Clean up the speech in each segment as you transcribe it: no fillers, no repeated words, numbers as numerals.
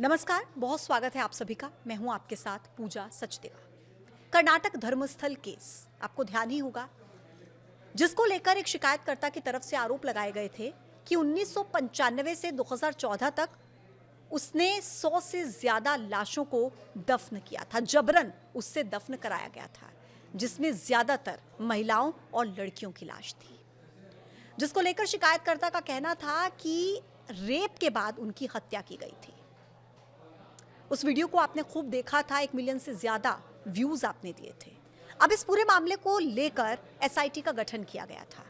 नमस्कार, बहुत स्वागत है आप सभी का। मैं हूं आपके साथ पूजा सचदेवा। कर्नाटक धर्मस्थल केस आपको ध्यान ही होगा, जिसको लेकर एक शिकायतकर्ता की तरफ से आरोप लगाए गए थे कि 1995 से 2014 तक उसने 100 से ज्यादा लाशों को दफन किया था, जबरन उससे दफन कराया गया था, जिसमें ज्यादातर महिलाओं और लड़कियों की लाश थी, जिसको लेकर शिकायतकर्ता का कहना था कि रेप के बाद उनकी हत्या की गई थी। उस वीडियो को आपने खूब देखा था, 1 मिलियन से ज्यादा व्यूज आपने दिए थे। अब इस पूरे मामले को लेकर एसआईटी का गठन किया गया था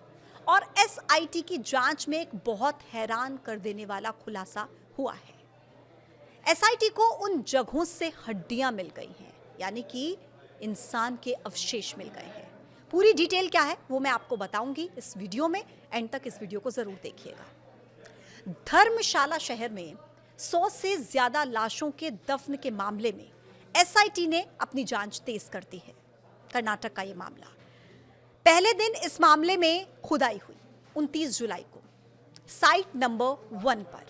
और एसआईटी की जांच में एक बहुत हैरान कर देने वाला खुलासा हुआ है। एसआईटी को उन जगहों से हड्डियां मिल गई हैं, यानी कि इंसान के अवशेष मिल गए हैं। पूरी डिटेल क्या है वो मैं आपको बताऊंगी इस वीडियो में। एंड तक इस वीडियो को जरूर देखिएगा। धर्मशाला शहर में 100 से ज्यादा लाशों के दफन के मामले में एसआईटी ने अपनी जांच तेज कर दी है। कर्नाटक का यह मामला, पहले दिन इस मामले में खुदाई हुई 29 जुलाई को साइट नंबर 1 पर।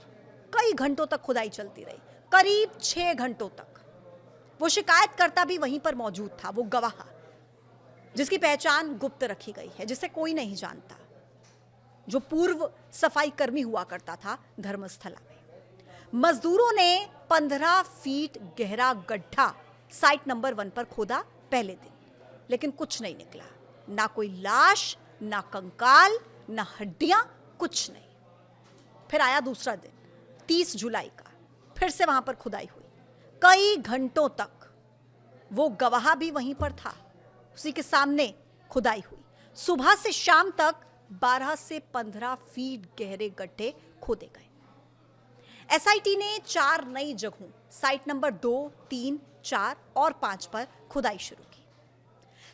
कई घंटों तक खुदाई चलती रही, करीब 6 घंटों तक। वो शिकायतकर्ता भी वहीं पर मौजूद था, वो गवाह जिसकी पहचान गुप्त रखी गई है, जिसे कोई नहीं जानता, जो पूर्व सफाई कर्मी हुआ करता था धर्मस्थला में। मजदूरों ने 15 फीट गहरा गड्ढा साइट नंबर 1 पर खोदा पहले दिन, लेकिन कुछ नहीं निकला। ना कोई लाश, ना कंकाल, ना हड्डियां, कुछ नहीं। फिर आया दूसरा दिन 30 जुलाई का, फिर से वहां पर खुदाई हुई। कई घंटों तक वो गवाह भी वहीं पर था, उसी के सामने खुदाई हुई। सुबह से शाम तक 12 से 15 फीट गहरे गड्ढे खोदे गए। एसआईटी ने 4 नई जगहों साइट नंबर 2, 3, 4 और 5 पर खुदाई शुरू की।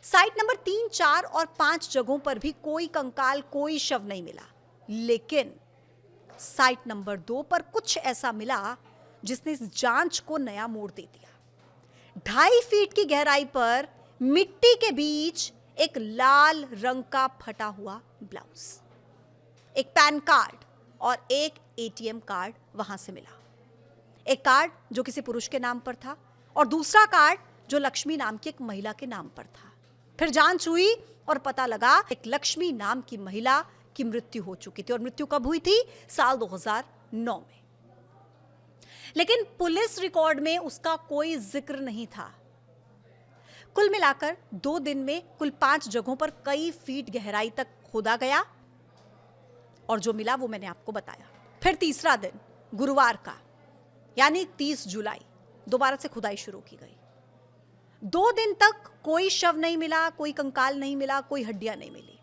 साइट नंबर 3, 4 और 5 जगहों पर भी कोई कंकाल, कोई शव नहीं मिला, लेकिन साइट नंबर 2 पर कुछ ऐसा मिला जिसने इस जांच को नया मोड़ दे दिया। 2.5 फीट की गहराई पर मिट्टी के बीच एक लाल रंग का फटा हुआ ब्लाउज, एक पैन कार्ड और एक एटीएम कार्ड वहां से मिला। एक कार्ड जो किसी पुरुष के नाम पर था और दूसरा कार्ड जो लक्ष्मी नाम की एक महिला के नाम पर था। फिर जांच हुई और पता लगा एक लक्ष्मी नाम की महिला की मृत्यु हो चुकी थी, और मृत्यु कब हुई थी? साल 2009 में। लेकिन पुलिस रिकॉर्ड में उसका कोई जिक्र नहीं था। कुल मिलाकर 2 दिन में कुल 5 जगहों पर कई फीट गहराई तक खोदा गया और जो मिला वो मैंने आपको बताया। फिर तीसरा दिन गुरुवार का, यानी 30 जुलाई, दोबारा से खुदाई शुरू की गई। 2 दिन तक कोई शव नहीं मिला, कोई कंकाल नहीं मिला, कोई हड्डियां नहीं मिली।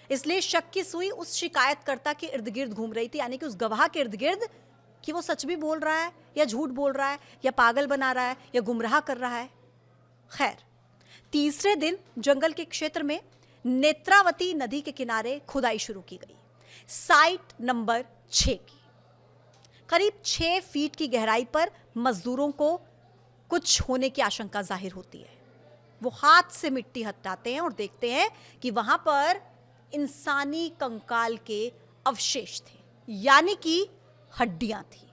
इसलिए शक की सुई उस शिकायतकर्ता के इर्द गिर्द घूम रही थी, यानी कि उस गवाह के इर्द गिर्द, कि वो सच भी बोल रहा है या झूठ बोल रहा है या पागल बना रहा है या गुमराह कर रहा है। खैर, तीसरे दिन जंगल के क्षेत्र में नेत्रावती नदी के किनारे खुदाई शुरू की गई, साइट नंबर 6 की। करीब 6 फीट की गहराई पर मजदूरों को कुछ होने की आशंका जाहिर होती है। वो हाथ से मिट्टी हटाते हैं और देखते हैं कि वहां पर इंसानी कंकाल के अवशेष थे, यानी कि हड्डियां थी।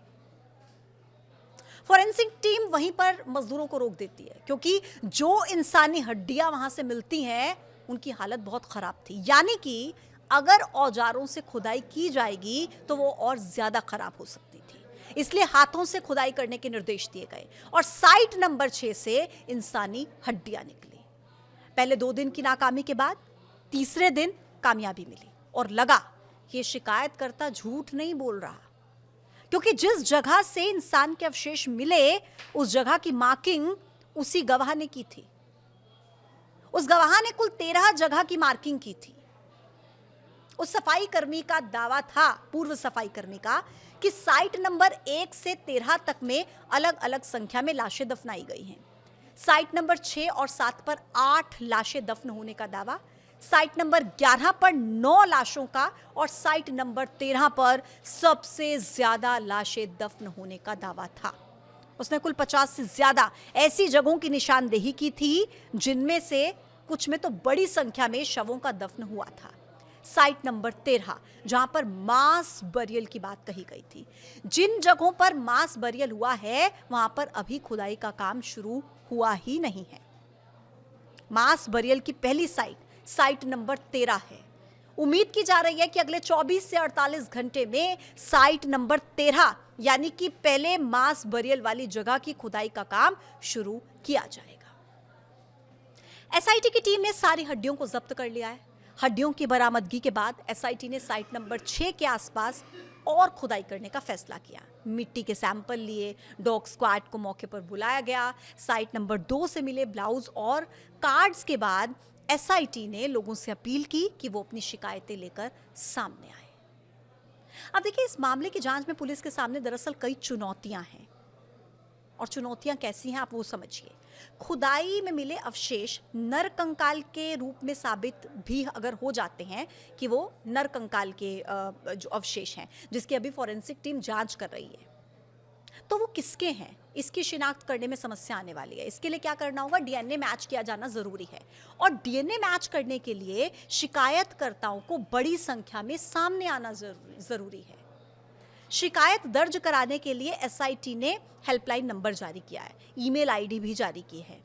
फॉरेंसिक टीम वहीं पर मजदूरों को रोक देती है, क्योंकि जो इंसानी हड्डियां वहां से मिलती हैं उनकी हालत बहुत खराब थी, यानी कि अगर औजारों से खुदाई की जाएगी तो वो और ज्यादा खराब हो सकती थी। इसलिए हाथों से खुदाई करने के निर्देश दिए गए और साइट नंबर 6 से इंसानी हड्डियां निकली। पहले 2 दिन की नाकामी के बाद तीसरे दिन कामयाबी मिली और लगा कि शिकायतकर्ता झूठ नहीं बोल रहा, क्योंकि जिस जगह से इंसान के अवशेष मिले उस जगह की मार्किंग उसी गवाह ने की थी। उस गवाह ने कुल 13 जगह की मार्किंग की थी। उस सफाई कर्मी का दावा था, पूर्व सफाई कर्मी का, कि साइट नंबर 1 से 13 तक में अलग अलग संख्या में लाशें दफनाई गई हैं। साइट नंबर 6 और 7 पर 8 लाशें दफन होने का दावा, साइट नंबर 11 पर 9 लाशों का और साइट नंबर 13 पर सबसे ज्यादा लाशें दफन होने का दावा था। उसने कुल 50 से ज्यादा ऐसी जगहों की निशानदेही की थी जिनमें से कुछ में तो बड़ी संख्या में शवों का दफन हुआ था। साइट नंबर 13, जहां पर मास बरियल की बात कही गई थी। जिन जगहों पर मास बरियल हुआ है वहां पर अभी खुदाई का काम शुरू हुआ ही नहीं है। मास बरियल की पहली साइट नंबर 13 है। उम्मीद की जा रही है कि अगले 24 से 48 घंटे में साइट नंबर 13 यानी कि पहले मास बरियल वाली जगह की खुदाई का काम शुरू किया जाएगा। एसआईटी की टीम ने सारी हड्डियों को जब्त कर लिया है। हड्डियों की बरामदगी के बाद एसआईटी ने साइट नंबर 6 के आसपास और खुदाई करने का फैसला किया। मिट्टी के सैंपल लिए, डॉग स्क्वाड को मौके पर बुलाया गया। साइट नंबर 2 से मिले ब्लाउज और कार्ड्स के बाद एसआईटी ने लोगों से अपील की कि वो अपनी शिकायतें लेकर सामने आए। अब देखिए, इस मामले की जांच में पुलिस के सामने दरअसल कई चुनौतियां हैं, और चुनौतियां कैसी हैं आप वो समझिए। खुदाई में मिले अवशेष नर कंकाल के रूप में साबित भी अगर हो जाते हैं कि वो नर कंकाल के जो अवशेष हैं, जिसकी अभी फॉरेंसिक टीम जांच कर रही है, तो वो किसके हैं इसकी शिनाख्त करने में समस्या आने वाली है। इसके लिए क्या करना होगा, डीएनए मैच किया जाना जरूरी है, और डीएनए मैच करने के लिए शिकायतकर्ताओं को बड़ी संख्या में सामने आना जरूरी है। शिकायत दर्ज कराने के लिए एसआईटी ने हेल्पलाइन नंबर जारी किया है, ईमेल आईडी भी जारी की है।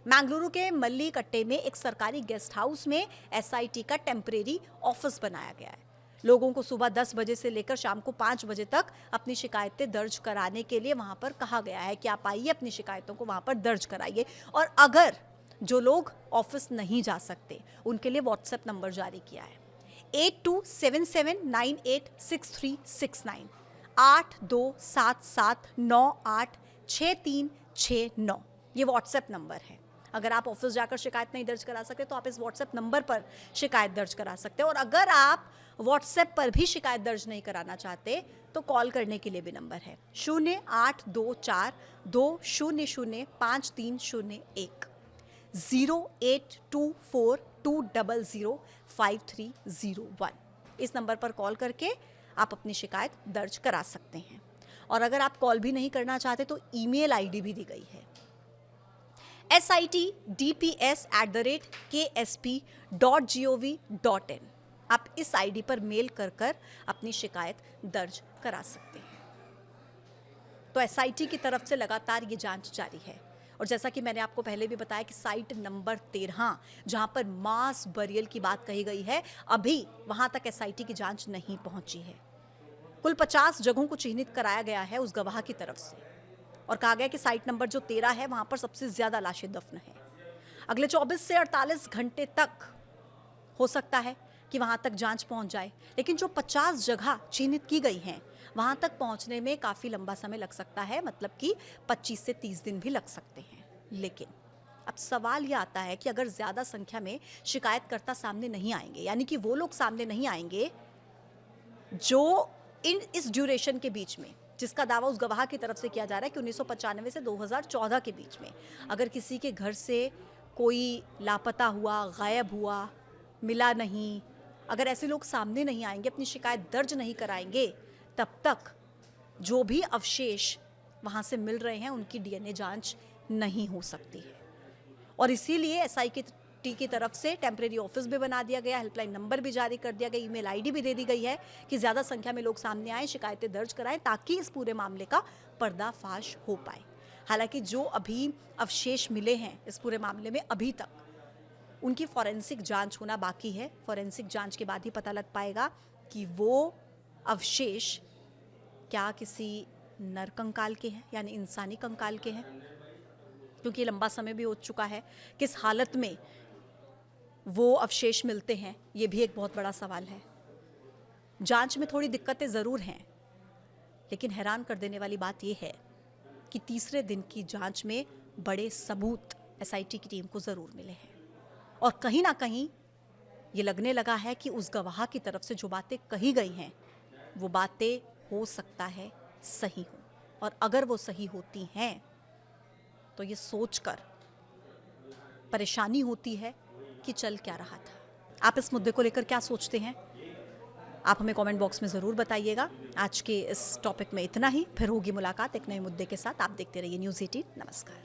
मंगलुरु के मल्लीकट्टे में एक सरकारी गेस्ट हाउस में एसआईटी का टेम्परेरी ऑफिस बनाया गया है। लोगों को सुबह 10 बजे से लेकर शाम को 5 बजे तक अपनी शिकायतें दर्ज कराने के लिए वहां पर कहा गया है कि आप आइए, अपनी शिकायतों को वहां पर दर्ज कराइए। और अगर जो लोग ऑफिस नहीं जा सकते उनके लिए व्हाट्सएप नंबर जारी किया है, 8277986369, 8277986369, ये व्हाट्सएप नंबर है। अगर आप ऑफिस जाकर शिकायत नहीं दर्ज करा सकते तो आप इस व्हाट्सएप नंबर पर शिकायत दर्ज करा सकते हैं। और अगर आप व्हाट्सएप पर भी शिकायत दर्ज नहीं कराना चाहते तो कॉल करने के लिए भी नंबर है 082420053001, 082420053001। इस नंबर पर कॉल करके आप अपनी शिकायत दर्ज करा सकते हैं। और अगर आप कॉल भी नहीं करना चाहते तो ईमेल आईडी भी दी गई है, sitdps@ksp.gov.in। आप इस आईडी पर मेल कर अपनी शिकायत दर्ज करा सकते हैं। तो एसआईटी की तरफ से लगातार ये जांच जारी है। और जैसा कि मैंने आपको पहले भी बताया कि साइट नंबर 13, जहां पर मास बरियल की बात कही गई है, अभी वहां तक एसआईटी की जांच नहीं पहुंची है। कुल 50 जगहों को चिन्हित कराया गया है उस गवाह की तरफ से, और कहा गया कि साइट नंबर जो 13 है वहां पर सबसे ज्यादा लाशें दफन है। अगले 24 से 48 घंटे तक हो सकता है कि वहां तक जांच पहुंच जाए, लेकिन जो 50 जगह चिन्हित की गई हैं वहां तक पहुंचने में काफी लंबा समय लग सकता है, मतलब कि 25 से 30 दिन भी लग सकते हैं। लेकिन अब सवाल यह आता है कि अगर ज्यादा संख्या में शिकायतकर्ता सामने नहीं आएंगे, यानी कि वो लोग सामने नहीं आएंगे जो इस ड्यूरेशन के बीच में, जिसका दावा उस गवाह की तरफ से किया जा रहा है कि 1995 से 2014 के बीच में अगर किसी के घर से कोई लापता हुआ, गायब हुआ, मिला नहीं, अगर ऐसे लोग सामने नहीं आएंगे, अपनी शिकायत दर्ज नहीं कराएंगे, तब तक जो भी अवशेष वहां से मिल रहे हैं उनकी डीएनए जांच नहीं हो सकती है। और इसीलिए एसआईटी की तरफ से टेम्परेरी ऑफिस भी बना दिया गया, हेल्पलाइन नंबर भी जारी कर दिया गया, ईमेल आईडी भी दे दी गई है कि ज्यादा संख्या में लोग सामने आए, शिकायतें दर्ज कराएं, ताकि इस पूरे मामले का पर्दाफाश हो पाए। हालांकि जो अभी अवशेष मिले हैं इस पूरे मामले में, अभी तक उनकी फॉरेंसिक जांच होना बाकी है। फॉरेंसिक जांच के बाद ही पता लग पाएगा कि वो अवशेष क्या किसी नर कंकाल के हैं, यानी इंसानी कंकाल के हैं, क्योंकि लंबा समय भी हो चुका है। किस हालत में वो अवशेष मिलते हैं, ये भी एक बहुत बड़ा सवाल है। जांच में थोड़ी दिक्कतें जरूर हैं, लेकिन हैरान कर देने वाली बात यह है कि तीसरे दिन की जांच में बड़े सबूत एसआईटी की टीम को जरूर मिले हैं। और कहीं ना कहीं ये लगने लगा है कि उस गवाह की तरफ से जो बातें कही गई हैं वो बातें हो सकता है सही हो, और अगर वो सही होती हैं तो ये सोचकर परेशानी होती है कि चल क्या रहा था। आप इस मुद्दे को लेकर क्या सोचते हैं, आप हमें कमेंट बॉक्स में ज़रूर बताइएगा। आज के इस टॉपिक में इतना ही, फिर होगी मुलाकात एक नए मुद्दे के साथ। आप देखते रहिए न्यूज़ 18। नमस्कार।